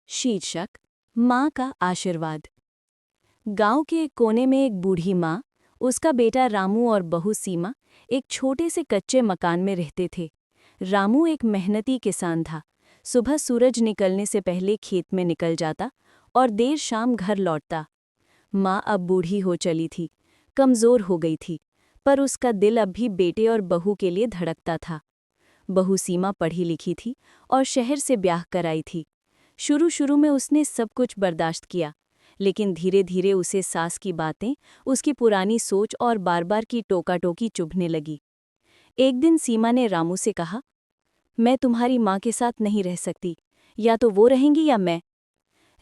शीर्षक माँ का आशीर्वाद। गांव के एक कोने में एक बूढ़ी माँ, उसका बेटा रामू और बहू सीमा एक छोटे से कच्चे मकान में रहते थे। रामू एक मेहनती किसान था। सुबह सूरज निकलने से पहले खेत में निकल जाता और देर शाम घर लौटता। माँ अब बूढ़ी हो चली थी, कमज़ोर हो गई थी, पर उसका दिल अब भी बेटे और बहू के लिए धड़कता था। बहू सीमा पढ़ी लिखी थी और शहर से ब्याह कराई थी। शुरू में उसने सब कुछ बर्दाश्त किया, लेकिन धीरे धीरे उसे सास की बातें, उसकी पुरानी सोच और बार बार की टोका-टोकी चुभने लगी। एक दिन सीमा ने रामू से कहा, मैं तुम्हारी माँ के साथ नहीं रह सकती, या तो वो रहेंगी या मैं।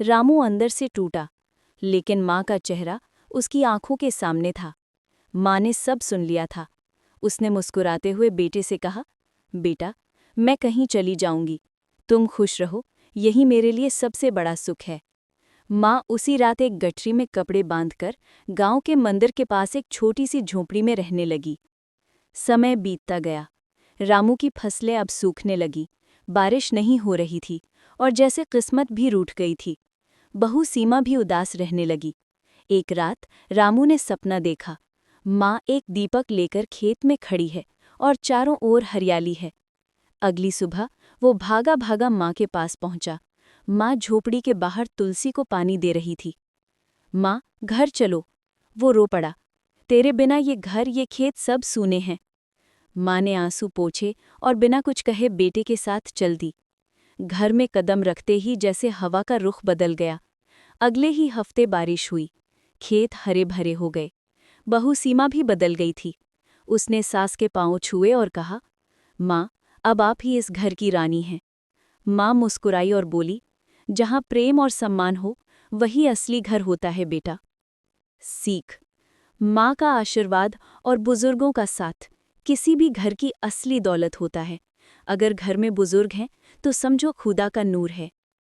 रामू अंदर से टूटा, लेकिन माँ का चेहरा उसकी आंखों के सामने था। माँ ने सब सुन लिया था। उसने मुस्कुराते हुए बेटे से कहा, बेटा, मैं कहीं चली जाऊंगी, तुम खुश रहो, यही मेरे लिए सबसे बड़ा सुख है। माँ उसी रात एक गठरी में कपड़े बांधकर गांव के मंदिर के पास एक छोटी सी झोंपड़ी में रहने लगी। समय बीतता गया। रामू की फसलें अब सूखने लगी, बारिश नहीं हो रही थी और जैसे किस्मत भी रूठ गई थी। बहू सीमा भी उदास रहने लगी। एक रात रामू ने सपना देखा, माँ एक दीपक लेकर खेत में खड़ी है और चारों ओर हरियाली है। अगली सुबह वो भागा भागा माँ के पास पहुंचा। माँ झोपड़ी के बाहर तुलसी को पानी दे रही थी। माँ, घर चलो, वो रो पड़ा। तेरे बिना ये घर, ये खेत सब सूने हैं। माँ ने आंसू पोंछे और बिना कुछ कहे बेटे के साथ चल दी। घर में कदम रखते ही जैसे हवा का रुख बदल गया। अगले ही हफ्ते बारिश हुई, खेत हरे भरे हो गए। बहू सीमा भी बदल गई थी। उसने सास के पांव छुए और कहा, माँ, अब आप ही इस घर की रानी हैं। माँ मुस्कुराई और बोली, जहाँ प्रेम और सम्मान हो, वही असली घर होता है बेटा। सीख: माँ का आशीर्वाद और बुजुर्गों का साथ किसी भी घर की असली दौलत होता है। अगर घर में बुजुर्ग हैं तो समझो खुदा का नूर है।